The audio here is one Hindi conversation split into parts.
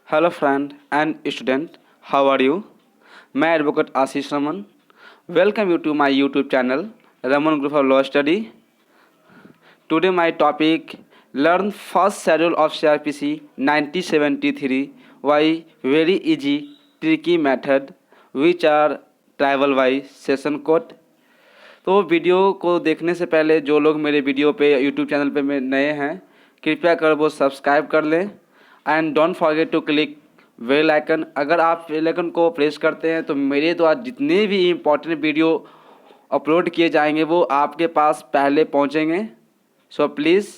Hello friend and student, how are you? मैं advocate Ashish Raman welcome you to my YouTube channel Raman group of law study. Today my topic learn first schedule of CRPC 1973 by very easy tricky method which are triable by session court. तो वीडियो को देखने से पहले जो लोग मेरे वीडियो पे यूट्यूब चैनल पे नए हैं, कृपया कर वो सब्सक्राइब कर लें and don't forget to click bell icon. अगर आप बेल आइकन को प्रेस करते हैं तो मेरे द्वारा जितने भी इम्पोर्टेंट वीडियो अपलोड किए जाएंगे वो आपके पास पहले पहुंचेंगे. So please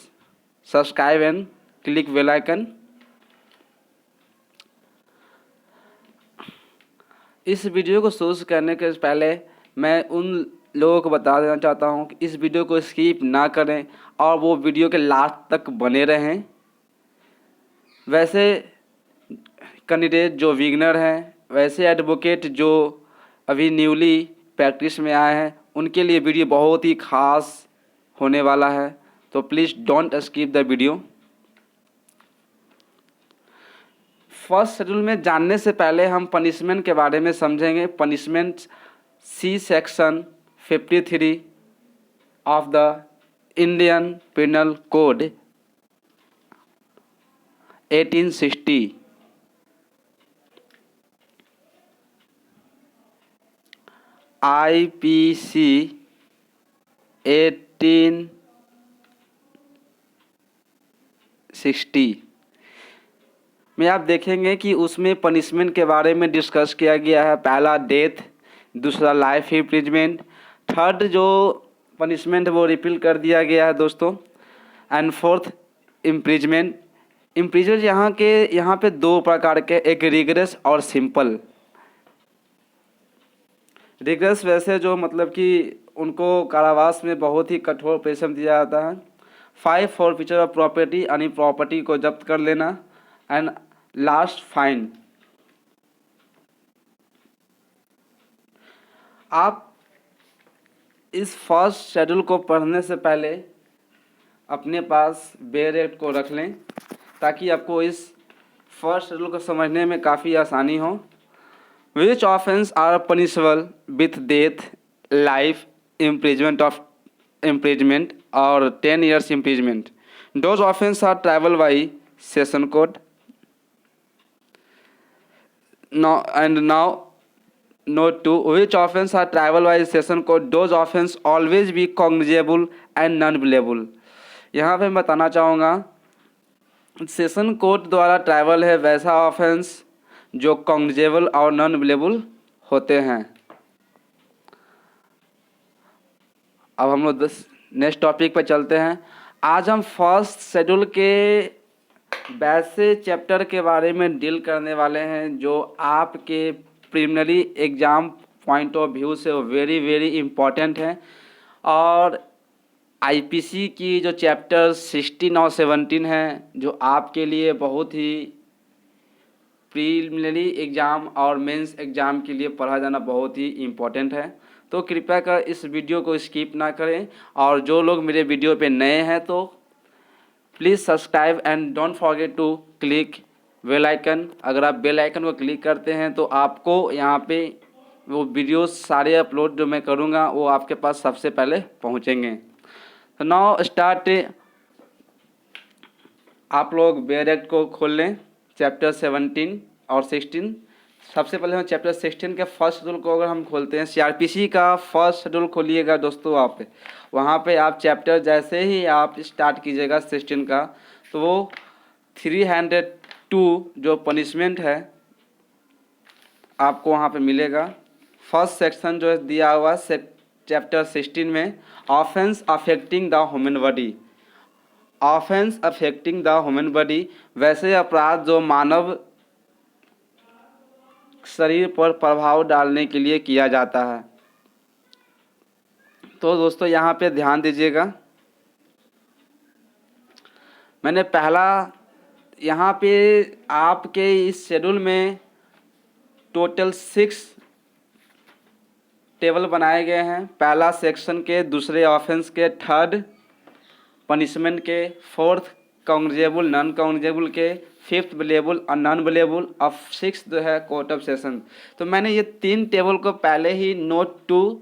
subscribe and click bell icon. इस वीडियो को शुरू करने के पहले मैं उन लोगों को बता देना चाहता हूं कि इस वीडियो को स्किप ना करें और वो वीडियो के लास्ट तक बने रहें. वैसे कैंडिडेट जो बिगिनर हैं, वैसे एडवोकेट जो अभी न्यूली प्रैक्टिस में आए हैं, उनके लिए वीडियो बहुत ही ख़ास होने वाला है. तो please don't skip the video. First schedule में जानने से पहले हम पनिशमेंट के बारे में समझेंगे. Punishment see section 53 of the Indian penal code 1860 IPC 1860 में आप देखेंगे कि उसमें पनिशमेंट के बारे में डिस्कस किया गया है. पहला डेथ, दूसरा लाइफ इम्प्रिजमेंट, थर्ड जो पनिशमेंट वो रिपील कर दिया गया है दोस्तों, एंड फोर्थ इम्प्रिजमेंट. इम्प्रिजमेंट यहाँ पे दो प्रकार के, एक रिगरस और सिंपल. रिगरस वैसे जो मतलब कि उनको कारावास में बहुत ही कठोर परिश्रम दिया जाता है. 5 फॉरफीचर ऑफ प्रॉपर्टी यानी प्रॉपर्टी को जब्त कर लेना, एंड लास्ट फाइन. आप इस फर्स्ट शेड्यूल को पढ़ने से पहले अपने पास बेयर एक्ट को रख लें ताकि आपको इस फर्स्ट शेड्यूल को समझने में काफ़ी आसानी हो. Which offense are punishable with death, life imprisonment or 10 years imprisonment? Those offenses are triable by session code. Now note 2. Which offense are triable by session code? Those offenses always be cognizable and non-billable. यहाँ पे मैं बताना चाहूँगा, सेशन कोड द्वारा ट्राइबल है वैसा ऑफेंस जो कॉग्निजेबल और नॉन बिलेबल होते हैं. अब हम लोग नेक्स्ट टॉपिक पर चलते हैं. आज हम फर्स्ट शेड्यूल के वैसे चैप्टर के बारे में डील करने वाले हैं जो आपके preliminary exam point of view से वेरी वेरी इम्पॉर्टेंट हैं. और आईपीसी की जो चैप्टर 16 और 17 हैं जो आपके लिए बहुत ही प्रीलिमिनरी एग्ज़ाम और मेंस एग्ज़ाम के लिए पढ़ा जाना बहुत ही इम्पोर्टेंट है. तो कृपया कर इस वीडियो को स्किप ना करें. और जो लोग मेरे वीडियो पे नए हैं तो please subscribe and don't forget to click bell icon. अगर आप बेल आइकन को क्लिक करते हैं तो आपको यहाँ पे वो वीडियोस सारे अपलोड जो मैं करूँगा वो आपके पास सबसे पहले पहुँचेंगे. तो नाउ स्टार्ट. आप लोग बेयर एक्ट को खोल लें, चैप्टर 17 और 16. सबसे पहले हम चैप्टर 16 के फर्स्ट शेड्यूल को अगर हम खोलते हैं, CRPC का फर्स्ट शेड्यूल खोलिएगा दोस्तों. आप वहाँ पे आप चैप्टर जैसे ही आप स्टार्ट कीजिएगा 16 का तो वो 302 जो पनिशमेंट है आपको वहाँ पे मिलेगा. फर्स्ट सेक्शन जो है दिया हुआ चैप्टर 16 में, offence affecting the human body. Offence affecting the human body वैसे अपराध जो मानव शरीर पर प्रभाव डालने के लिए किया जाता है. तो दोस्तों यहाँ पे ध्यान दीजिएगा. मैंने पहला यहाँ पे आपके इस शेड्यूल में टोटल 6 टेबल बनाए गए हैं. पहला सेक्शन के, दूसरे ऑफेंस के, थर्ड पनिशमेंट के, फोर्थ कॉग्निजेबल, नॉन कॉग्निजेबल के, फिफ्थ बेलेबल और नॉन बेलेबल और सिक्स जो है कोर्ट ऑफ सेशन। तो मैंने ये 3 टेबल को पहले ही नोट 2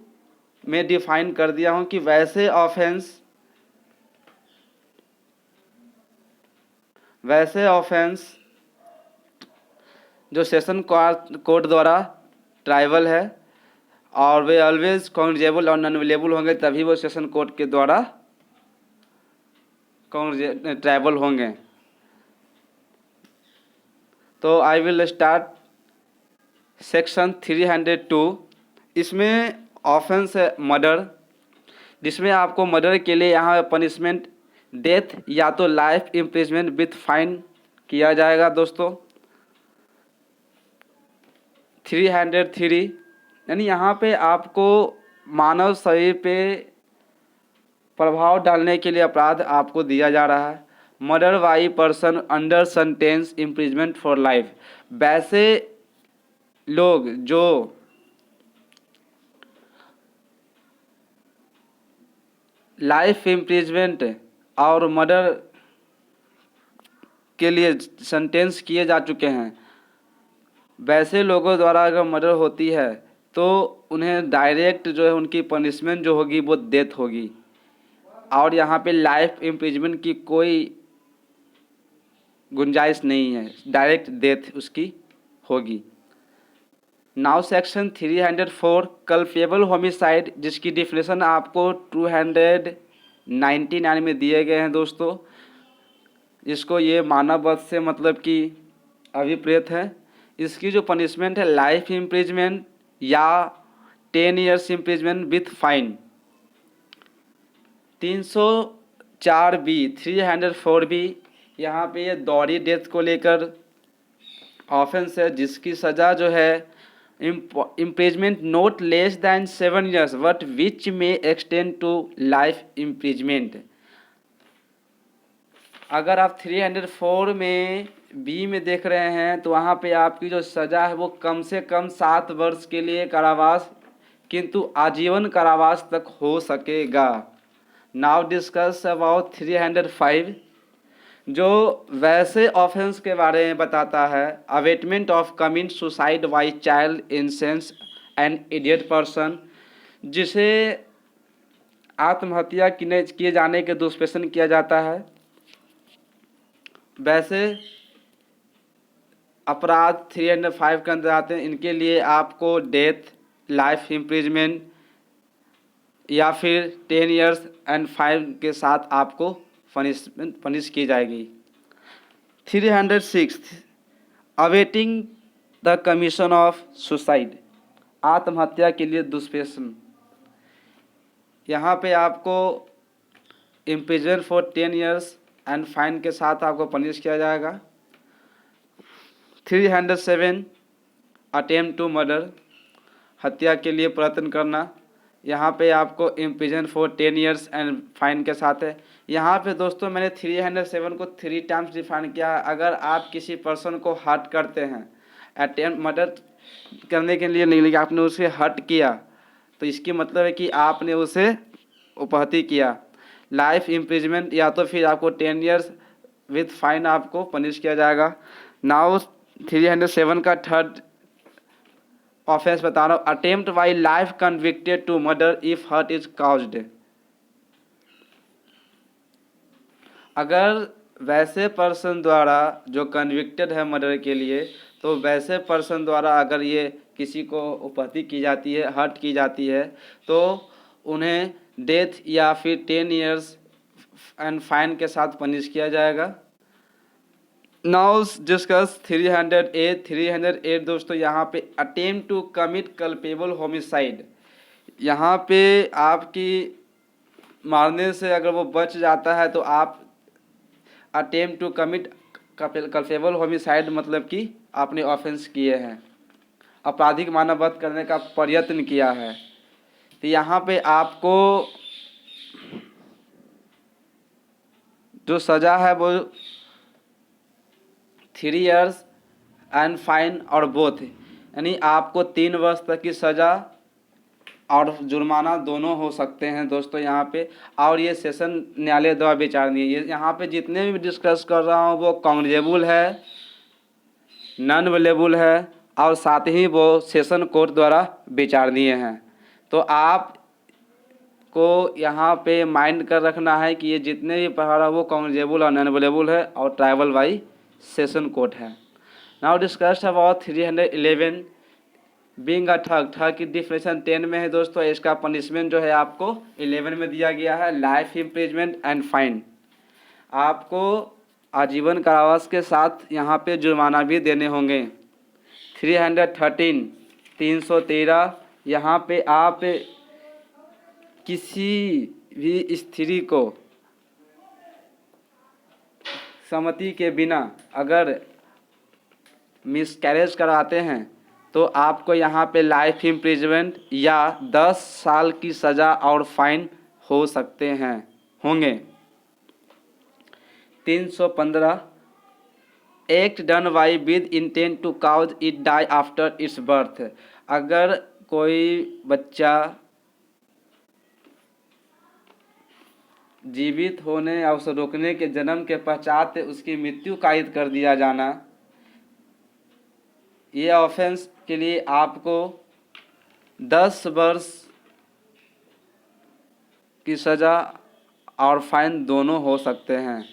में डिफाइन कर दिया हूँ कि वैसे ऑफेंस जो सेशन कोर्ट द्वारा ट्राइबल है और वे ऑलवेज कॉग्निजेबल और नॉन बेलेबल होंगे, तभी वो सेशन कोर्ट के द्वारा ट्राइबल होंगे। तो आई विल स्टार्ट सेक्शन 302। इसमें ऑफेंस है मर्डर, जिसमें आपको मर्डर के लिए यहाँ पनिशमेंट डेथ या तो लाइफ इम्प्रिजमेंट विथ फाइन किया जाएगा दोस्तों। 303 यानी यहाँ पे आपको मानव शरीर पे प्रभाव डालने के लिए अपराध आपको दिया जा रहा है। Murder by person under sentence imprisonment for life, वैसे लोग जो लाइफ इम्प्रिजमेंट और मर्डर के लिए सेंटेंस किए जा चुके हैं, वैसे लोगों द्वारा अगर मर्डर होती है तो उन्हें डायरेक्ट जो है उनकी पनिशमेंट जो होगी वो डेथ होगी, और यहाँ पे लाइफ इम्प्रिजमेंट की कोई गुंजाइश नहीं है, डायरेक्ट डेथ उसकी होगी। नाउ सेक्शन 304 कल्पेबल होमिसाइड, जिसकी डिफिनेशन आपको 299 में दिए गए हैं दोस्तों। इसको ये मानव वध से मतलब कि अभिप्रेत है। इसकी जो पनिशमेंट है लाइफ इम्प्रिजमेंट या 10 years imprisonment with fine. 304B यहाँ पे ये दौड़ी डेथ को लेकर ऑफेंस है, जिसकी सज़ा जो है imprisonment note less than 7 years but which में एक्सटेंड टू लाइफ इम्प्रिजमेंट। अगर आप 304 में बी में देख रहे हैं तो वहाँ पे आपकी जो सज़ा है वो कम से कम 7 वर्ष के लिए कारावास, किंतु आजीवन कारावास तक हो सकेगा। नाउ डिस्कस अबाउट 305, जो वैसे ऑफेंस के बारे में बताता है। Abetment of committing suicide by child insane and idiot person, जिसे आत्महत्या किए जाने के दुष्पेशन किया जाता है। वैसे अपराध 305 के अंदर आते हैं। इनके लिए आपको डेथ, लाइफ इम्प्रिजमेंट या फिर 10 ईयर्स एंड फाइन के साथ आपको पनिश की जाएगी। 306 awaiting the commission of suicide, आत्महत्या के लिए दुष्पेशन। यहाँ पे आपको imprison for 10 years and fine के साथ आपको पनिश किया जाएगा। 307 अटेम्प्ट टू मर्डर, हत्या के लिए प्रयत्न करना। यहाँ पे आपको imprison for 10 years and fine के साथ है। यहाँ पे दोस्तों मैंने 307 को 3 टाइम्स डिफाइन किया है। अगर आप किसी पर्सन को हर्ट करते हैं, अटेम्प्ट मर्डर करने के लिए नहीं, लेकिन आपने उसे हर्ट किया, तो इसकी मतलब है कि आपने उसे उपहति किया। लाइफ इम्प्रिजमेंट या तो फिर आपको 10 ईयर्स विथ फाइन आपको पनिश किया जाएगा। नाउ 307 का थर्ड ऑफेंस बता रहा हूँ, attempt by life convicted to murder if hurt is caused. अगर वैसे पर्सन द्वारा जो कन्विक्टेड है मर्डर के लिए, तो वैसे पर्सन द्वारा अगर ये किसी को उपहति की जाती है, हर्ट की जाती है, तो उन्हें डेथ या फिर 10 ईयर्स एंड फाइन के साथ पनिश किया जाएगा। नाउ डिस्कस 308 दोस्तों। यहाँ पे attempt to commit culpable homicide, यहाँ पे आपकी मारने से अगर वो बच जाता है तो आप attempt to commit culpable homicide मतलब कि आपने ऑफेंस किए हैं, आपराधिक मानव वध करने का प्रयत्न किया है। तो यहाँ पे आपको जो सज़ा है वो 3 ईयर्स एंड फाइन और बोथ, यानी आपको 3 वर्ष तक की सज़ा और जुर्माना दोनों हो सकते हैं दोस्तों यहाँ पे। और ये सेशन न्यायालय द्वारा विचारणीय। ये यहाँ पे जितने भी डिस्कस कर रहा हूँ वो कॉग्निजेबल है, नॉन अवेलेबल है और साथ ही वो सेशन कोर्ट द्वारा विचारणीय हैं। तो आप को यहाँ पे माइंड कर रखना है कि ये जितने भी पहाड़ वो कॉग्निजेबल और नॉन अवेलेबल है और ट्राइबल बाई सेशन कोर्ट है। Now discuss about 311 being a ठग। ठग की डिफिनेशन 10 में है दोस्तों। इसका पनिशमेंट जो है आपको 11 में दिया गया है, लाइफ इम्प्रिजमेंट एंड फाइन। आपको आजीवन कारावास के साथ यहाँ पे जुर्माना भी देने होंगे। 313 313 यहाँ पे आप किसी भी स्त्री को सहमति के बिना अगर मिसकैरेज कराते हैं तो आपको यहाँ पे लाइफ इम्प्रिजमेंट या 10 साल की सज़ा और फाइन हो सकते हैं होंगे। 315 act done by with intent to cause it die after its birth. अगर कोई बच्चा जीवित होने या उसे रोकने के जन्म के पश्चात उसकी मृत्यु कायद कर दिया जाना, ये ऑफेंस के लिए आपको 10 वर्ष की सज़ा और फाइन दोनों हो सकते हैं।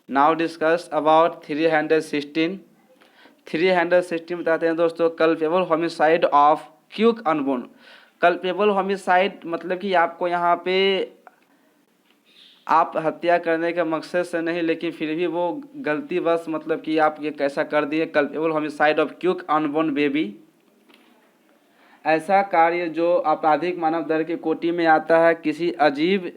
नाउ डिस्कस अबाउट 316 बताते हैं दोस्तों culpable homicide of quick unborn. Culpable homicide मतलब कि आपको यहाँ पे आप हत्या करने के मकसद से नहीं, लेकिन फिर भी वो गलतीवश मतलब कि आप ये कैसा कर दिए, culpable homicide of quick unborn baby. ऐसा कार्य जो आपराधिक मानव दंड की कोटि में आता है, किसी अजीब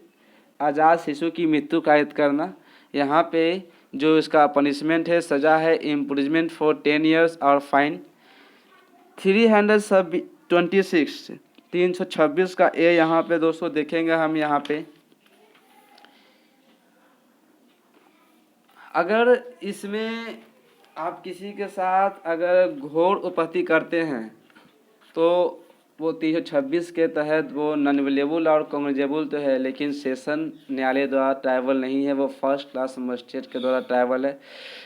आज़ाद शिशु की मृत्यु कायद करना। यहाँ पे जो इसका पनिशमेंट है, सज़ा है इम्प्रिजमेंट फॉर 10 ईयर्स और फाइन। 326 का ए यहाँ पे दोस्तों देखेंगे हम। यहाँ पे अगर इसमें आप किसी के साथ अगर घोर उपपत्ति करते हैं तो वो 326 के तहत वो नॉन अवेलेबल और कॉग्निजेबल तो है, लेकिन सेशन न्यायालय द्वारा ट्राइबल नहीं है, वो फर्स्ट क्लास मजिस्ट्रेट के द्वारा ट्राइबल है।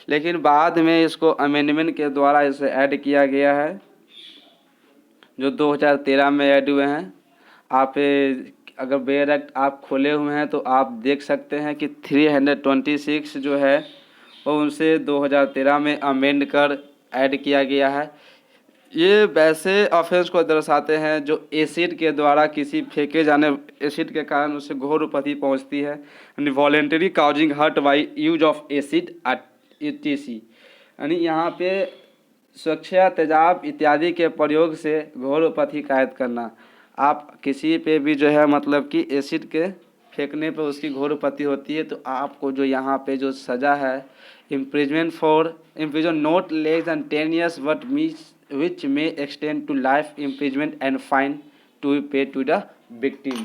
लेकिन बाद में इसको अमेंडमेंट के द्वारा इसे ऐड किया गया है, जो 2013 में ऐड हुए हैं। आप अगर बेयर एक्ट आप खोले हुए हैं तो आप देख सकते हैं कि 326 जो है वो उनसे 2013 में अमेंड कर ऐड किया गया है। ये वैसे ऑफेंस को दर्शाते हैं जो एसिड के द्वारा किसी फेंके जाने एसिड के कारण उसे घोर उपपत्ति पहुंचती है, यानी voluntary causing hurt by use of acid ETC। यानी यहाँ पे स्वेच्छा तेजाब इत्यादि के प्रयोग से घोर उपपत्ति कायद करना। आप किसी पे भी जो है मतलब कि एसिड के फेंकने पर उसकी घोर उपपत्ति होती है, तो आपको जो यहाँ पे जो सज़ा है imprison not less then 10 years but which may extend to life imprisonment and fine to be paid to the victim।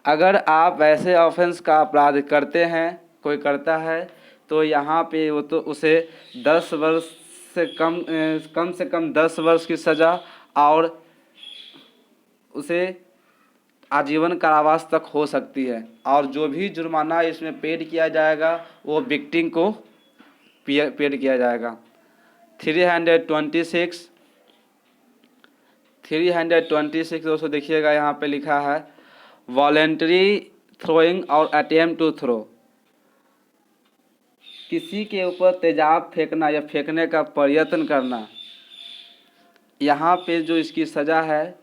अगर आप वैसे ऑफेंस का अपराध करते हैं, कोई करता है, तो यहाँ पे वो तो उसे 10 वर्ष से कम 10 वर्ष की सज़ा और उसे आजीवन कारावास तक हो सकती है। और जो भी जुर्माना इसमें पेड किया जाएगा वो विक्टिम को पेड किया जाएगा। 326 दोस्तों देखिएगा, यहाँ पे लिखा है वॉलेंटरी थ्रोइंग और अटेम्प्ट टू थ्रो। किसी के ऊपर तेजाब फेंकना या फेंकने का प्रयत्न करना, यहाँ पे जो इसकी सज़ा है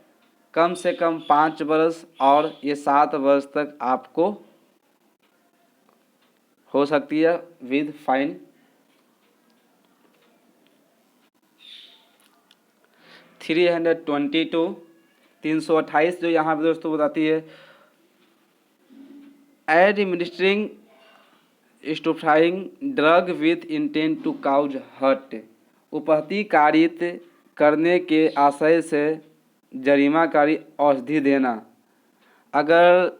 कम से कम 5 वर्ष और ये 7 वर्ष तक आपको हो सकती है विद फाइन। 328 जो यहाँ पे दोस्तों बताती है administering stupefying drug with intent to cause hurt. उपहति कारित करने के आशय से जरिमाकारी औषधि देना। अगर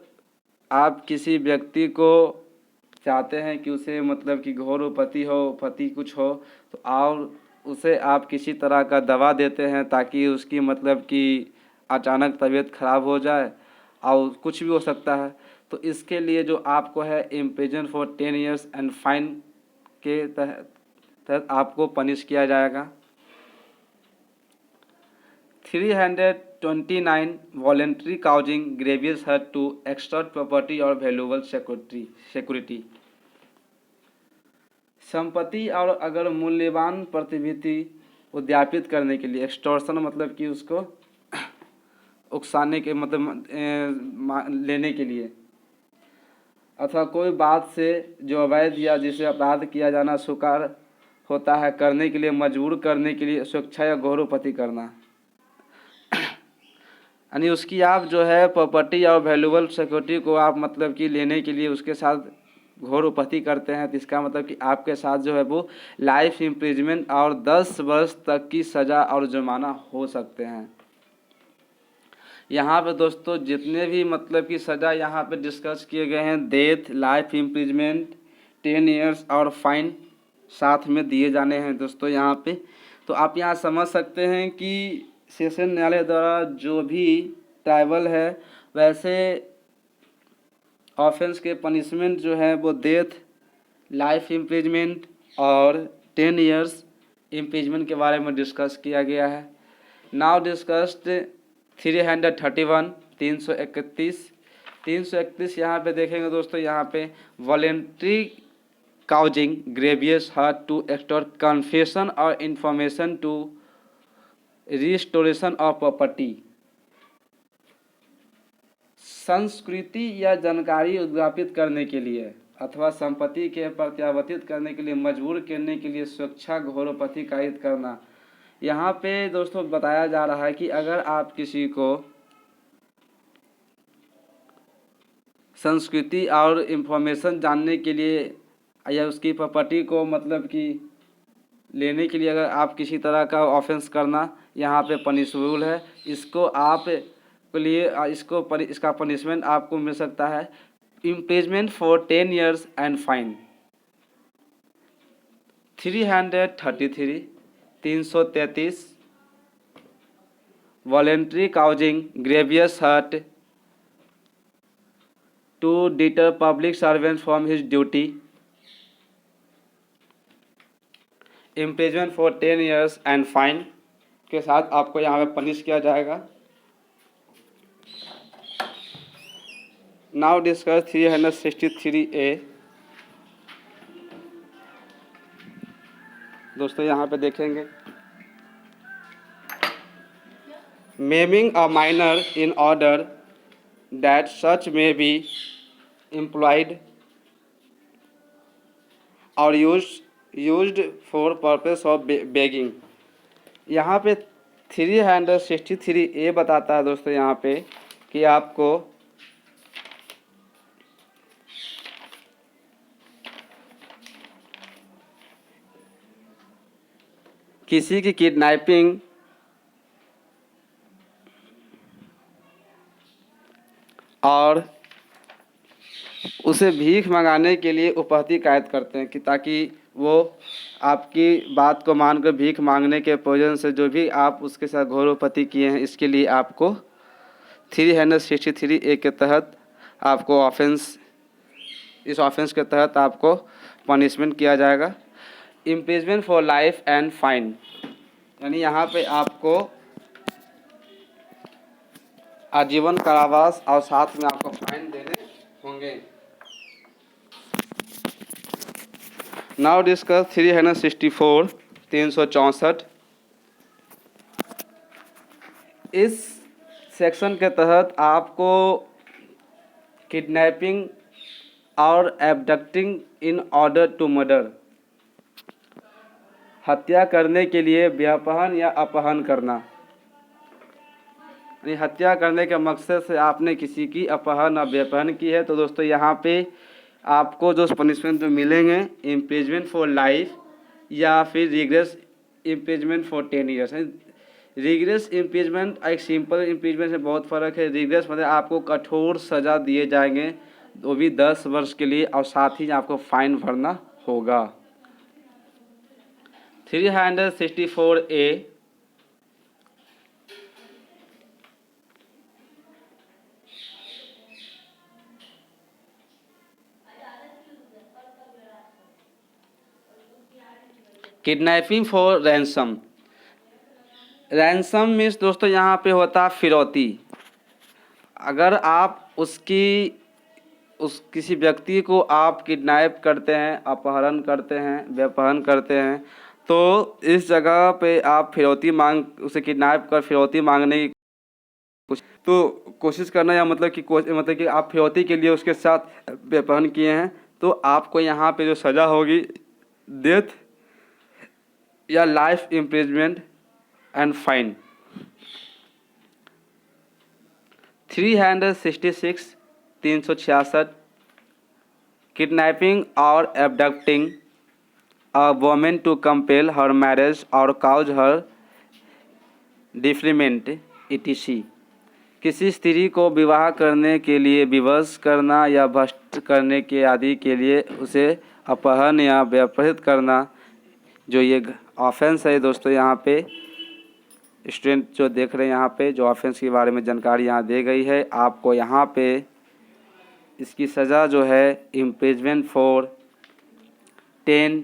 आप किसी व्यक्ति को चाहते हैं कि उसे मतलब कि घोर उपपत्ति हो, उपपत्ति कुछ हो, तो और उसे आप किसी तरह का दवा देते हैं ताकि उसकी मतलब कि अचानक तबीयत खराब हो जाए और कुछ भी हो सकता है। तो इसके लिए जो आपको है imprison for 10 years and fine के तहत आपको पनिश किया जाएगा। 329 voluntary causing grievous hurt to extort property और वैल्यूएबल सिक्योरिटी। संपत्ति और अगर मूल्यवान प्रतिभूति उद्यापित करने के लिए, एक्सटॉर्शन मतलब कि उसको उकसाने के मतलब लेने के लिए, अथवा कोई बात से जो अवैध या जिसे अपराध किया जाना स्वीकार होता है करने के लिए मजबूर करने के लिए स्वेच्छा या गौरवपति करना, यानी उसकी आप जो है प्रॉपर्टी और वैल्यूएबल सिक्योरिटी को आप मतलब कि लेने के लिए उसके साथ घोरोपति करते हैं। तो इसका मतलब कि आपके साथ जो है वो लाइफ इम्प्रिजमेंट और 10 वर्ष तक की सज़ा और जुर्माना हो सकते हैं। यहाँ पे दोस्तों जितने भी मतलब कि सज़ा यहाँ पे डिस्कस किए गए हैं, डेथ, लाइफ इम्प्रिजमेंट, 10 ईयर्स और फाइन साथ में दिए जाने हैं दोस्तों यहाँ पे। तो आप यहाँ समझ सकते हैं कि सेशन न्यायालय द्वारा जो भी ट्राइबल है वैसे ऑफेंस के पनिशमेंट जो है वो डेथ, लाइफ इम्प्रिजमेंट और 10 ईयर्स इम्प्रिजमेंट के बारे में डिस्कस किया गया है। नाउ डिस्कस्ड 331 331 यहाँ पे देखेंगे दोस्तों। यहाँ पे voluntarily causing grievous hurt to extort confession और information to restoration of property. संस्कृति या जानकारी उद्यापित करने के लिए अथवा संपत्ति के प्रत्यावर्तित करने के लिए मजबूर करने के लिए स्वेच्छा घोरोपति कायित करना। यहाँ पे दोस्तों बताया जा रहा है कि अगर आप किसी को संस्कृति और इंफॉर्मेशन जानने के लिए या उसकी प्रॉपर्टी को मतलब कि लेने के लिए अगर आप किसी तरह का ऑफेंस करना यहाँ पे पनिशेबल है। इसको आप के लिए इसका पनिशमेंट आपको मिल सकता है imprisonment for 10 years and fine. 333 voluntary causing grievous hurt to deter public servant from his duty, imprisonment for 10 years and fine के साथ आपको यहाँ पे पनिश किया जाएगा। Now discuss 363A। दोस्तों यहाँ पे देखेंगे maiming a minor in order that such may be employed और used for purpose of begging. यहाँ पे 363A बताता है दोस्तों यहाँ पे कि आपको किसी की किडनैपिंग और उसे भीख मंगाने के लिए उपहति कायद करते हैं कि ताकि वो आपकी बात को मानकर भीख मांगने के प्रयोजन से जो भी आप उसके साथ घोरोपति किए हैं इसके लिए आपको 363A के तहत आपको इस ऑफेंस के तहत आपको पनिशमेंट किया जाएगा। Imprisonment for life and fine, यानी यहाँ पे आपको आजीवन कारावास और साथ में आपको फाइन देने होंगे। नाउ डिस्कस 364 इस सेक्शन के तहत आपको किडनैपिंग और एब्डक्टिंग इन ऑर्डर टू मर्डर, हत्या करने के लिए व्यापहन या अपहरण करना, यानी हत्या करने के मकसद से आपने किसी की अपहरण या व्यापहन की है। तो दोस्तों यहाँ पे आपको जो पनिशमेंट जो मिलेंगे इम्प्रिजमेंट फॉर लाइफ या फिर rigorous imprisonment for 10 years. Rigorous imprisonment एक सिंपल इम्प्रिजमेंट से बहुत फ़र्क है। रिग्रेस मतलब आपको कठोर सज़ा दिए जाएंगे, वो भी 10 वर्ष के लिए, और साथ ही आपको फाइन भरना होगा। 364A kidnapping for ransom. Ransom means दोस्तों यहाँ पे होता है फिरौती। अगर आप उस किसी व्यक्ति को आप किडनैप करते हैं, अपहरण करते हैं, व्यपहरण करते हैं, तो इस जगह पे आप फिरौती मांग उसे किडनैप कर फिरौती मांगने की कोशिश करना, या मतलब कि आप फिरौती के लिए उसके साथ व्यपहरण किए हैं, तो आपको यहाँ पे जो सज़ा होगी डेथ या life imprisonment and fine. 366 366 kidnapping और abducting a women to compel her marriage और काउज हर डिफ्रीमेंट etc। किसी स्त्री को विवाह करने के लिए विवश करना या भ्रष्ट करने के आदि के लिए उसे अपहरण या व्यपहृत करना, जो ये ऑफेंस है दोस्तों। यहाँ पे स्टूडेंट जो देख रहे हैं, यहाँ पे जो ऑफेंस के बारे में जानकारी यहाँ दी गई है, आपको यहाँ पे इसकी सज़ा जो है इम्प्रिजमेंट फॉर 10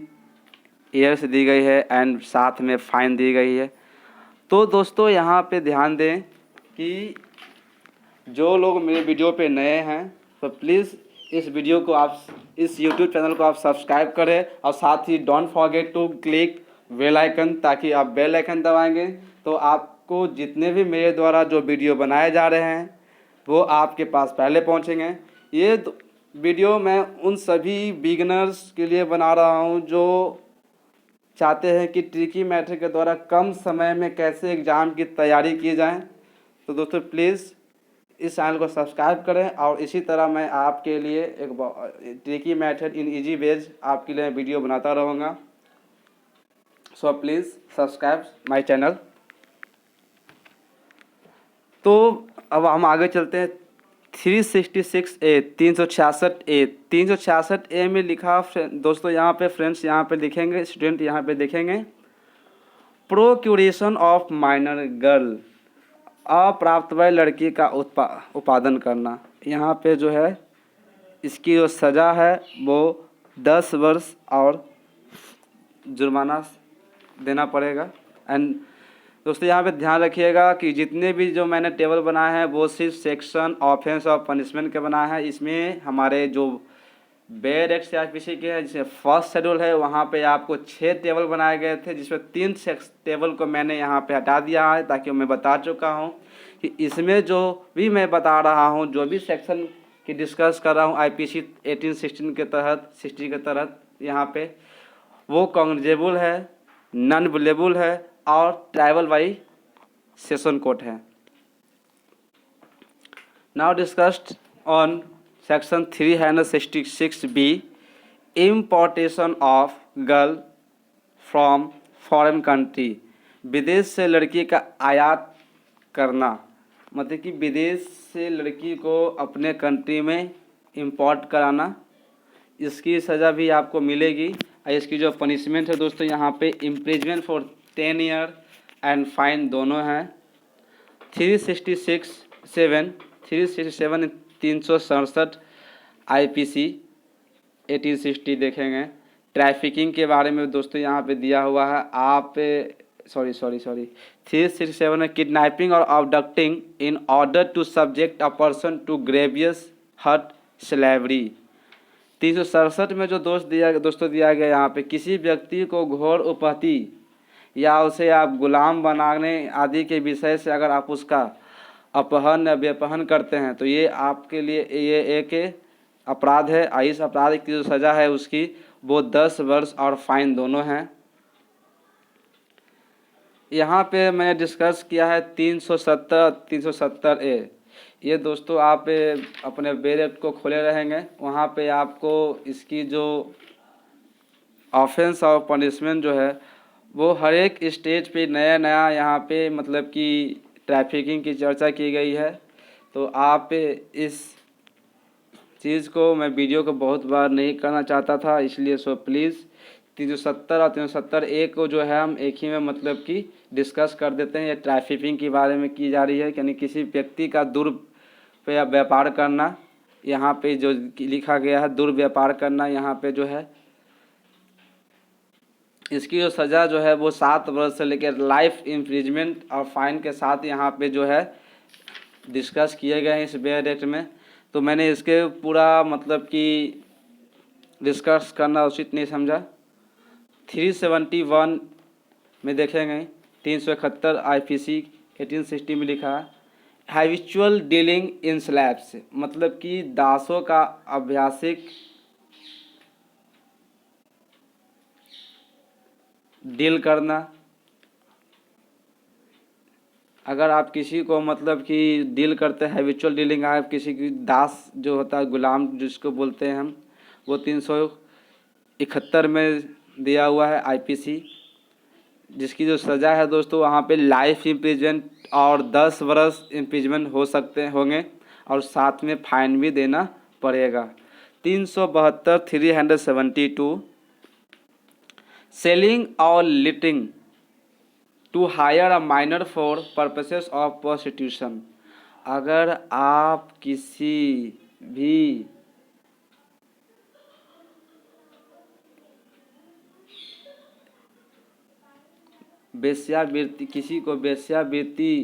ईयर्स दी गई है एंड साथ में फ़ाइन दी गई है। तो दोस्तों यहाँ पे ध्यान दें कि जो लोग मेरे वीडियो पे नए हैं, तो प्लीज़ इस वीडियो को इस YouTube चैनल को आप सब्सक्राइब करें, और साथ ही don't forget to click bell icon, ताकि आप बेल आइकन दबाएंगे तो आपको जितने भी मेरे द्वारा जो वीडियो बनाए जा रहे हैं वो आपके पास पहले पहुंचेंगे। ये वीडियो मैं उन सभी बिगिनर्स के लिए बना रहा हूं जो चाहते हैं कि ट्रिकी मेथड के द्वारा कम समय में कैसे एग्ज़ाम की तैयारी की जाए। तो दोस्तों प्लीज़ इस चैनल को सब्सक्राइब करें, और इसी तरह मैं आपके लिए एक tricky method in easy veg आपके लिए वीडियो बनाता रहूँगा। सो प्लीज़ सब्सक्राइब माय चैनल। तो अब हम आगे चलते हैं। 366A 366A में लिखा दोस्तों, यहाँ पे फ्रेंड्स यहाँ पे लिखेंगे, स्टूडेंट यहाँ पे देखेंगे, प्रोक्यूरेशन ऑफ माइनर गर्ल, अप्राप्त वय लड़की का उत्पादन करना। यहाँ पे जो है इसकी जो सज़ा है वो 10 वर्ष और जुर्माना देना पड़ेगा। एंड दोस्तों यहाँ पे ध्यान रखिएगा कि जितने भी जो मैंने टेबल बनाए हैं वो सिर्फ सेक्शन ऑफेंस और पनिशमेंट के बनाए हैं। इसमें हमारे जो बेड एक्ट CRPC के हैं, जिसमें फर्स्ट शेड्यूल है, वहाँ पे आपको 6 टेबल बनाए गए थे, जिसमें 3 टेबल को मैंने यहाँ पे हटा दिया है, ताकि मैं बता चुका हूँ कि इसमें जो भी मैं बता रहा हूँ, जो भी सेक्शन की डिस्कस कर रहा हूँ IPC 1816 के तहत 60 के तहत, यहाँ पे वो कॉग्निजेबल है, नॉन विलेबल है और ट्राइबल बाई सेशन कोड है। Now discussed on section 366B importation of girl from foreign country, विदेश से लड़की का आयात करना, मतलब कि विदेश से लड़की को अपने कंट्री में इंपोर्ट कराना। इसकी सज़ा भी आपको मिलेगी। इसकी जो पनिशमेंट है दोस्तों, यहाँ पे imprisonment for 10 year and fine दोनों हैं। 367 367 IPC 1860 देखेंगे। ट्रैफिकिंग के बारे में दोस्तों यहाँ पे दिया हुआ है। आप सॉरी 367 में किडनैपिंग और abducting in order to subject a person to grievous hurt slavery. 367 में जो दोस्तों दिया गया यहाँ पे, किसी व्यक्ति को घोर उपहति या उसे आप गुलाम बनाने आदि के विषय से अगर आप उसका अपहरण या व्यपहरण करते हैं, तो ये आपके लिए ये एक अपराध है। इस अपराध की जो सज़ा है उसकी वो 10 वर्ष और फाइन दोनों हैं। यहाँ पे मैंने डिस्कस किया है 370A। ये दोस्तों आप अपने बेड को खोले रहेंगे, वहाँ पे आपको इसकी जो ऑफेंस और पनिशमेंट जो है वो हर एक स्टेज पे नया यहाँ पे मतलब कि ट्रैफिकिंग की चर्चा की गई है। तो आप इस चीज़ को मैं वीडियो को बहुत बार नहीं करना चाहता था, इसलिए सो प्लीज़ 370 और 370A को जो है हम एक ही में मतलब कि डिस्कस कर देते हैं। ये ट्रैफिकिंग के बारे में की जा रही है, यानी किसी व्यक्ति का दुर्व्यापार करना। यहाँ पे जो लिखा गया है दुर्व्यापार करना, यहाँ पे जो है इसकी जो सज़ा जो है वो 7 वर्ष से लेकर लाइफ इम्प्रिजमेंट और फाइन के साथ यहाँ पे जो है डिस्कस किए गए हैं इस बेयर एक्ट में। तो मैंने इसके पूरा मतलब कि डिस्कस करना उचित नहीं समझा। 371 में देखेंगे 371 IPC 1860 में लिखा है हैबिचुअल डीलिंग इन स्लैब्स, मतलब कि दासों का अभ्यासिक डील करना। अगर आप किसी को मतलब कि डील करते हैं हैबिचुअल डीलिंग, आप किसी की दास जो होता है गुलाम जिसको बोलते हैं हम, वो 371 में दिया हुआ है IPC, जिसकी जो सज़ा है दोस्तों वहाँ पे लाइफ इम्प्रिजमेंट और 10 वर्ष इम्प्रिजमेंट हो सकते होंगे और साथ में फाइन भी देना पड़ेगा। 372 372 सेलिंग और letting to hire a minor for purposes of prostitution. अगर आप किसी भी वेश्यावृत्ति किसी को वेश्यावृत्ति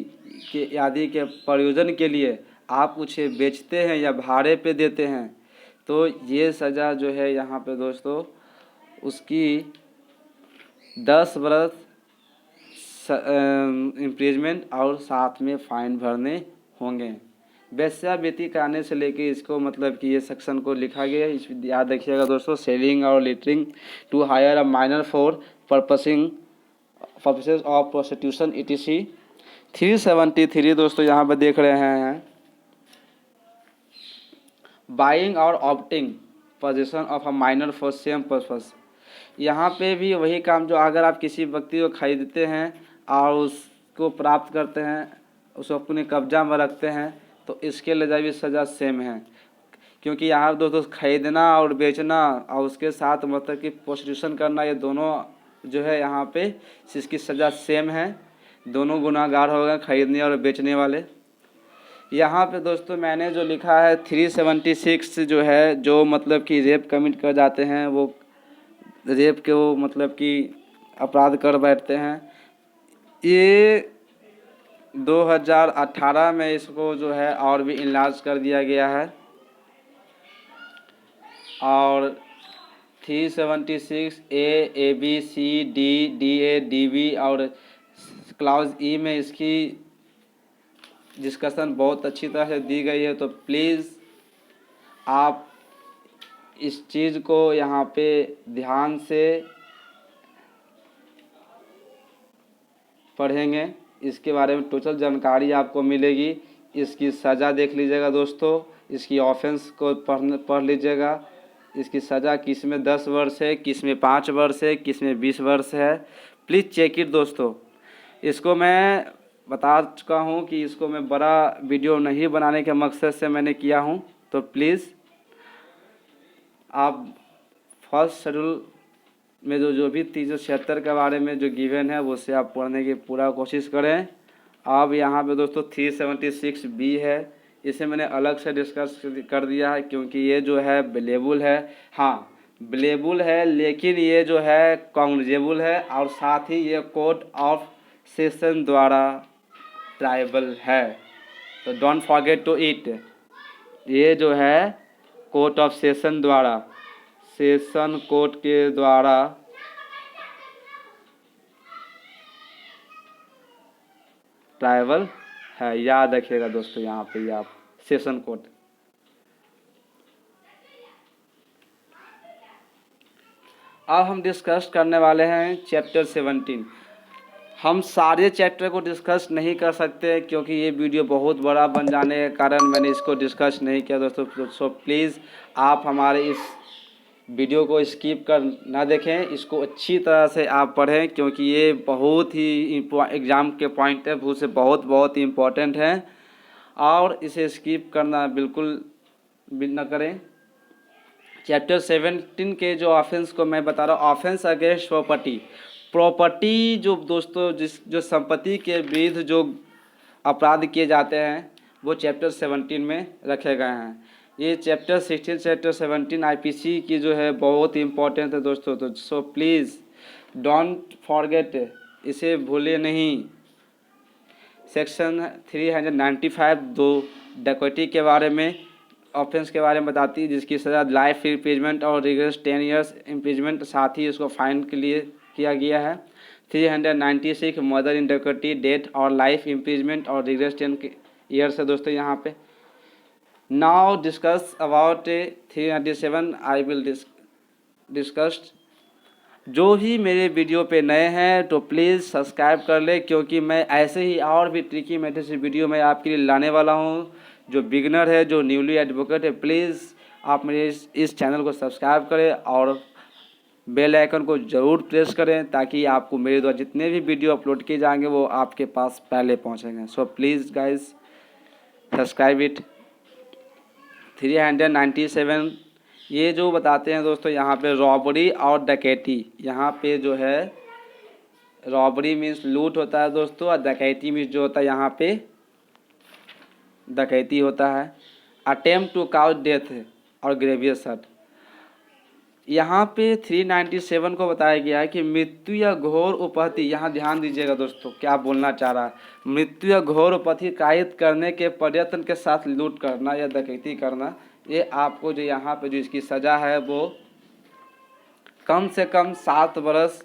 के आदि के प्रयोजन के लिए आप उसे बेचते हैं या भाड़े पे देते हैं तो ये सज़ा जो है यहाँ पे दोस्तों उसकी 10 वर्ष इम्प्रिजमेंट और साथ में फ़ाइन भरने होंगे। वेश्यावृत्ति कराने से लेके इसको मतलब कि ये सेक्शन को लिखा गया है, इस याद रखिएगा दोस्तों। सेलिंग और letting to hire a minor for purposes of prostitution ETC। 373 दोस्तों यहाँ पर देख रहे हैं बाइंग और opting position of a minor for same purpose. यहाँ पे भी वही काम जो अगर आप किसी व्यक्ति को खरीदते हैं और उसको प्राप्त करते हैं, उसको अपने कब्जा में रखते हैं, तो इसके लिए भी सज़ा सेम है। क्योंकि यहाँ दोस्तों खरीदना और बेचना और उसके साथ मतलब कि प्रोस्टिट्यूशन करना, ये दोनों जो है यहाँ पे इसकी सज़ा सेम है। दोनों गुनाहगार हो गए, खरीदने और बेचने वाले। यहाँ पे दोस्तों मैंने जो लिखा है 376 जो है, जो मतलब कि रेप कमिट कर जाते हैं, वो रेप के वो मतलब कि अपराध कर बैठते हैं। ये 2018 में इसको जो है और भी इनलार्ज कर दिया गया है। और 376 A B C D D A D B और क्लाउज E में इसकी डिस्कशन बहुत अच्छी तरह से दी गई है। तो प्लीज़ आप इस चीज़ को यहाँ पे ध्यान से पढ़ेंगे, इसके बारे में टोटल जानकारी आपको मिलेगी। इसकी सज़ा देख लीजिएगा दोस्तों, इसकी ऑफेंस को पढ़ लीजिएगा। इसकी सज़ा किस में 10 वर्ष है, किस में 5 वर्ष है, किस में 20 वर्ष है। प्लीज़ चेक इट दोस्तों। इसको मैं बता चुका हूँ कि इसको मैं बड़ा वीडियो नहीं बनाने के मकसद से मैंने किया हूँ। तो प्लीज़ आप फर्स्ट शेड्यूल में जो भी 376 के बारे में जो गिवन है वो से आप पढ़ने की पूरा कोशिश करें। अब यहाँ पे दोस्तों 376B है, इसे मैंने अलग से डिस्कस कर दिया है क्योंकि ये जो है बिलेबल है। हाँ बिलेबल है, लेकिन ये जो है कॉग्निजेबल है और साथ ही ये कोर्ट ऑफ सेशन द्वारा ट्राइबल है। तो डोंट फॉरगेट टू इट। ये जो है कोर्ट ऑफ सेशन द्वारा, सेशन कोर्ट के द्वारा ट्राइबल है, याद रखिएगा दोस्तों। यहाँ पे आप सेशन कोर्ट। अब हम डिस्कस करने वाले हैं चैप्टर 17। हम सारे चैप्टर को डिस्कस नहीं कर सकते क्योंकि ये वीडियो बहुत बड़ा बन जाने के कारण मैंने इसको डिस्कस नहीं किया दोस्तों। सो प्लीज़ आप हमारे इस वीडियो को स्किप कर ना देखें, इसको अच्छी तरह से आप पढ़ें क्योंकि ये बहुत ही एग्ज़ाम के पॉइंट ऑफ व्यू से बहुत इम्पोर्टेंट है और इसे स्किप करना बिल्कुल भी ना करें। चैप्टर 17 के जो ऑफेंस को मैं बता रहा हूँ, ऑफेंस अगेंस्ट प्रॉपर्टी जो दोस्तों जो संपत्ति के विरुद्ध जो अपराध किए जाते हैं वो चैप्टर 17 में रखे गए हैं। ये चैप्टर 16 चैप्टर 17 IPC की जो है बहुत इम्पोर्टेंट है दोस्तों। तो सो प्लीज़ डोंट फॉरगेट, इसे भूले नहीं। सेक्शन 395 दो डकैती के बारे में, ऑफेंस के बारे में बताती है, जिसकी सज़ा लाइफ इम्प्रिजमेंट और रिगरस 10 ईयर्स इम्प्रिजमेंट, साथ ही उसको फाइन के लिए किया गया है। 396 मर्डर इन डकैती, डेथ और लाइफ इम्प्रिजमेंट और रिगरस 10 ईयर्स है दोस्तों यहाँ पे। Now discuss about 397 I will discussed. जो ही मेरे वीडियो पे नए हैं तो प्लीज़ सब्सक्राइब कर ले, क्योंकि मैं ऐसे ही और भी ट्रिकी मेथड से वीडियो मैं आपके लिए लाने वाला हूँ। जो बिगनर है, जो न्यूली एडवोकेट है, प्लीज़ आप मेरे इस चैनल को सब्सक्राइब करें और बेल आइकन को ज़रूर प्रेस करें, ताकि आपको मेरे द्वारा जितने भी वीडियो अपलोड किए जाएंगे वो आपके पास पहले पहुँचेंगे। So please guys subscribe it. 397 ये जो बताते हैं दोस्तों यहाँ पे रॉबरी और डकैती। यहाँ पे जो है रॉबरी मीन्स लूट होता है दोस्तों, और डकैती मीन्स जो होता है यहाँ पे डकैती होता है। अटेम्प्ट टू काउज डेथ और ग्रेवियस हर्ट। यहाँ पे 397 को बताया गया है कि मृत्यु या घोर उपहति, यहाँ ध्यान दीजिएगा दोस्तों क्या बोलना चाह रहा है। मृत्यु या घोर उपहति कायद करने के प्रयत्न के साथ लूट करना या डकैती करना, ये आपको जो यहाँ पे जो इसकी सज़ा है वो कम से कम 7 वर्ष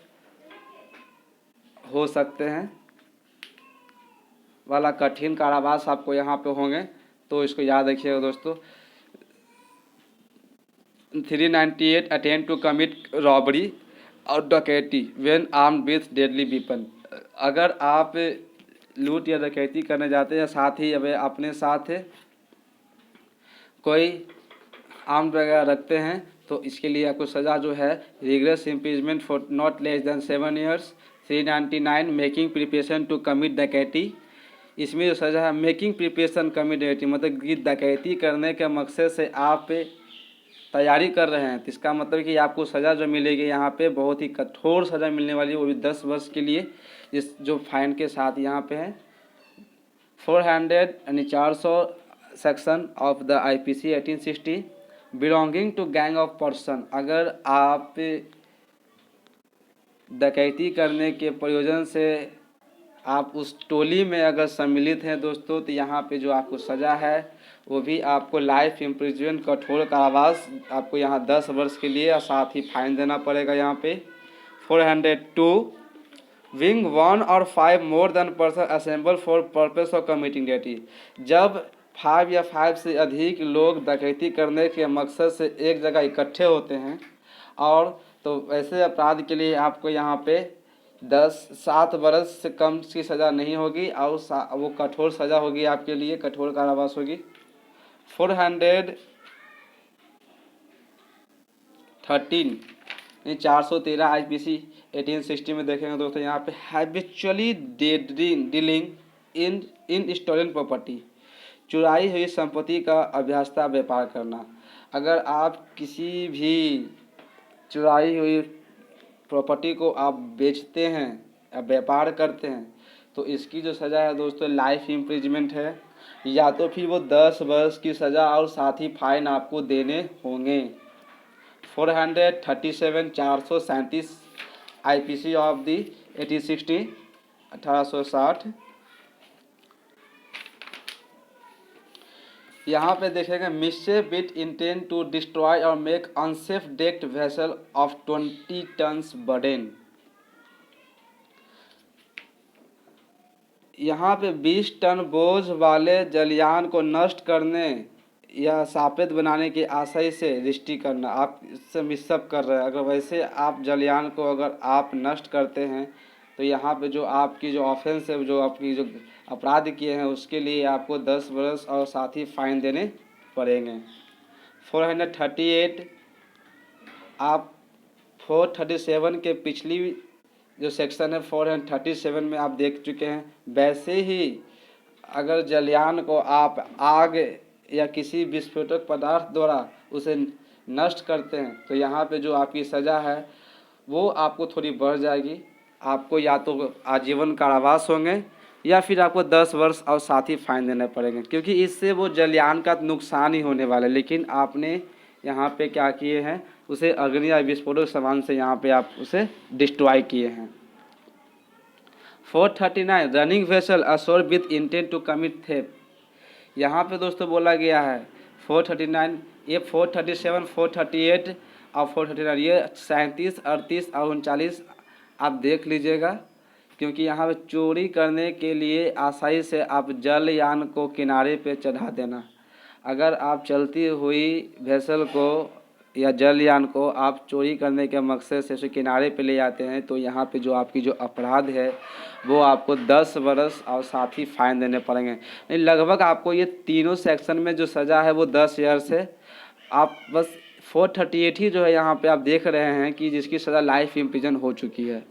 हो सकते हैं वाला कठिन कारावास आपको यहाँ पे होंगे। तो इसको याद रखिएगा दोस्तों। 398 अटेम्प्ट टू कमिट रॉबरी और डकैती when armed with deadly weapon. अगर आप लूट या डकैती करने जाते हैं, साथ ही अब अपने साथ कोई आर्म वगैरह रखते हैं, तो इसके लिए आपको सज़ा जो है rigorous imprisonment for not less than 7 years. 399 making preparation to commit डकैती, इसमें जो सज़ा है मेकिंग प्रिपरेशन कमिट डकैती, मतलब कि डकैती करने के मकसद से आप तैयारी कर रहे हैं। तो इसका मतलब कि आपको सज़ा जो मिलेगी यहाँ पे बहुत ही कठोर सज़ा मिलने वाली है, वो भी 10 वर्ष के लिए, इस जो फाइन के साथ यहाँ पे है। 400 यानी 400 section of the IPC 1860 belonging to gang of person. अगर आप डकैती करने के प्रयोजन से आप उस टोली में अगर सम्मिलित हैं दोस्तों, तो यहाँ पे जो आपको सज़ा है वो भी आपको लाइफ इम्प्रिजमेंट कठोर कारावास, आपको यहाँ 10 वर्ष के लिए, और साथ ही फाइन देना पड़ेगा यहाँ पे। 402 विंग 1 और 5 more than person assemble for purpose of committing डकैती। जब 5 या 5 से अधिक लोग डकैती करने के मकसद से एक जगह इकट्ठे होते हैं, और तो ऐसे अपराध के लिए आपको यहाँ पे 7 वर्ष से कम की सज़ा नहीं होगी, और वो कठोर सज़ा होगी आपके लिए, कठोर कारावास होगी। 413 IPC 1860 में देखेंगे दोस्तों यहाँ पे habitually dealing in stolen property, चुराई हुई संपत्ति का अभ्यासता व्यापार करना। अगर आप किसी भी चुराई हुई प्रॉपर्टी को आप बेचते हैं या व्यापार करते हैं, तो इसकी जो सज़ा है दोस्तों लाइफ इम्प्रिजमेंट है, या तो फिर वो 10 वर्ष की सज़ा और साथ ही फाइन आपको देने होंगे। 437 437 IPC ऑफ दी 1860 1860। यहाँ पे देखेंगे mischief with intent to destroy और make unsafe decked vessel of 20 tons burden. यहाँ पे 20 टन बोझ वाले जलयान को नष्ट करने या सापेत बनाने की आशय से रिष्टि करना, आप इससे मिसअप कर रहे हैं। अगर वैसे आप जलयान को अगर आप नष्ट करते हैं, तो यहाँ पे जो आपकी जो ऑफेंस है, जो आपकी जो अपराध किए हैं, उसके लिए आपको 10 वर्ष और साथ ही फाइन देने पड़ेंगे। 438 आप 437 के पिछली जो सेक्शन है 437 में आप देख चुके हैं। वैसे ही अगर जलयान को आप आग या किसी विस्फोटक पदार्थ द्वारा उसे नष्ट करते हैं, तो यहाँ पे जो आपकी सज़ा है वो आपको थोड़ी बढ़ जाएगी। आपको या तो आजीवन कारावास होंगे या फिर आपको 10 वर्ष और साथ ही फाइन देने पड़ेंगे, क्योंकि इससे वो जलयान का नुकसान ही होने वाला है। लेकिन आपने यहाँ पे क्या किए हैं, उसे अग्नि या विस्फोटक सामान से यहाँ पे आप उसे डिस्ट्रॉय किए हैं। 439 running vessel ashore with intent to commit theft. यहाँ पे दोस्तों बोला गया है 439, ये 437, 438 और 439, ये 37, 38 और 39 आप देख लीजिएगा, क्योंकि यहाँ पे चोरी करने के लिए आसानी से आप जलयान को किनारे पे चढ़ा देना। अगर आप चलती हुई वेसल को या जलयान को आप चोरी करने के मकसद से उसे किनारे पे ले जाते हैं तो यहाँ पे जो आपकी जो अपराध है वो आपको 10 बरस और साथ ही फाइन देने पड़ेंगे। नहीं, लगभग आपको ये तीनों सेक्शन में जो सज़ा है वो 10 ईयर से, आप बस 438 ही जो है यहाँ पे आप देख रहे हैं कि जिसकी सज़ा लाइफ इम्प्रिजन हो चुकी है,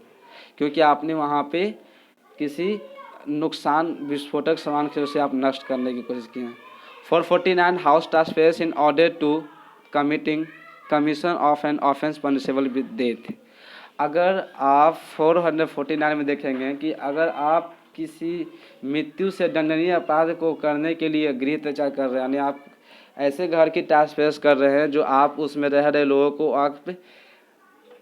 क्योंकि आपने वहाँ पे किसी नुकसान विस्फोटक सामान से उसे आप नष्ट करने की कोशिश की है। 449 house transference in order to committing commission of an offence punishable with death. अगर आप 449 में देखेंगे कि अगर आप किसी मृत्यु से दंडनीय अपराध को करने के लिए गृह अत्याचार कर रहे हैं, यानी आप ऐसे घर की ट्रांसफेरेंस कर रहे हैं जो आप उसमें रह रहे लोगों को आप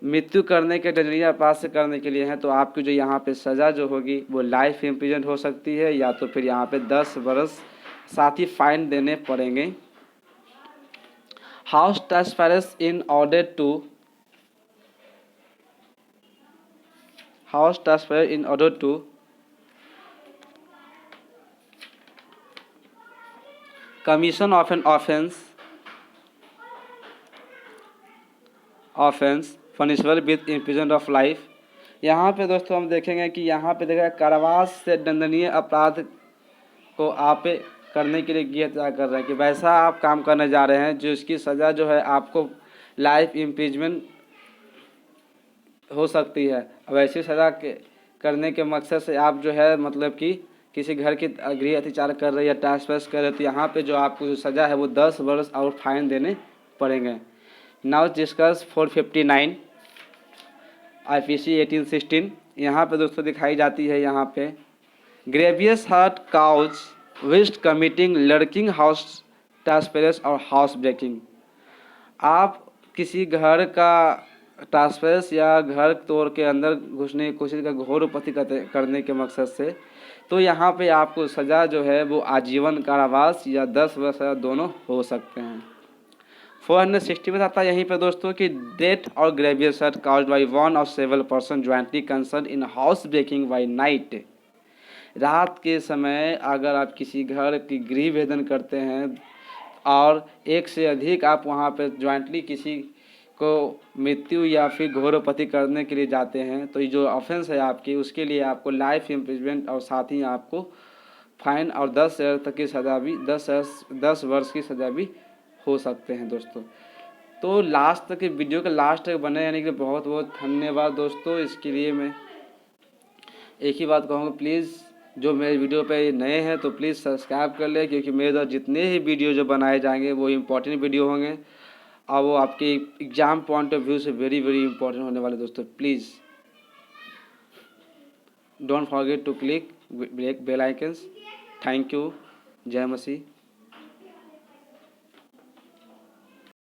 मृत्यु करने के दंडनीय अपराध से करने के लिए हैं, तो आपकी जो यहाँ पे सज़ा जो होगी वो लाइफ इम्प्रिजन हो सकती है या तो फिर यहाँ पे 10 बरस साथ ही फाइन देने पड़ेंगे। House transference in order to commission of an offence punishable with imprison of life. यहाँ पे दोस्तों हम देखेंगे कि यहाँ पे देखा कारावास से दंडनीय अपराध को आप करने के लिए गृह त्याग कर रहे हैं कि वैसा आप काम करने जा रहे हैं जो इसकी सज़ा जो है आपको लाइफ इम्प्रिजमेंट हो सकती है। अब ऐसी सज़ा करने के मकसद से आप जो है मतलब कि किसी घर की गृह अत्याचार कर रहे हैं या ट्रांसफर कर रहे हैं, तो यहाँ पे जो आपको जो सज़ा है वो 10 वर्ष और फाइन देने पड़ेंगे। Now discuss 459 IPC 1816। यहाँ पे दोस्तों दिखाई जाती है यहाँ पे grievous hurt cause whilst committing lurking house transference और हाउस ब्रेकिंग। आप किसी घर का ट्रांसफेरेंस या घर तोड़ के अंदर घुसने की कोशिश का घोर उपति करने के मकसद से, तो यहाँ पे आपको सज़ा जो है वो आजीवन कारावास या 10 वर्ष दोनों हो सकते हैं। 460 में आता है यहीं पे दोस्तों कि डेथ और grievous hurt caused by one और several person jointly concern in house breaking by night. रात के समय अगर आप किसी घर की गृह भेदन करते हैं और एक से अधिक आप वहाँ पे ज्वाइंटली किसी को मृत्यु या फिर घोरोपति करने के लिए जाते हैं, तो ये जो ऑफेंस है आपकी उसके लिए आपको लाइफ इम्प्रिजमेंट और साथ ही आपको फाइन और 10 ईयर तक की सज़ा भी 10 वर्ष की सज़ा भी हो सकते हैं दोस्तों। तो लास्ट तक वीडियो के लास्ट तक बने रहने के लिए बहुत बहुत धन्यवाद दोस्तों। इसके लिए मैं एक ही बात कहूँगा, प्लीज़ जो मेरे वीडियो पे नए हैं तो प्लीज़ सब्सक्राइब कर लें, क्योंकि मेरे द्वारा जितने ही वीडियो जो बनाए जाएंगे वो इम्पोर्टेंट वीडियो होंगे और वो आपके एग्ज़ाम पॉइंट ऑफ व्यू से वेरी वेरी इंपॉर्टेंट होने वाले दोस्तों। Please don't forget to click bell icons. Thank you. जय मसीह।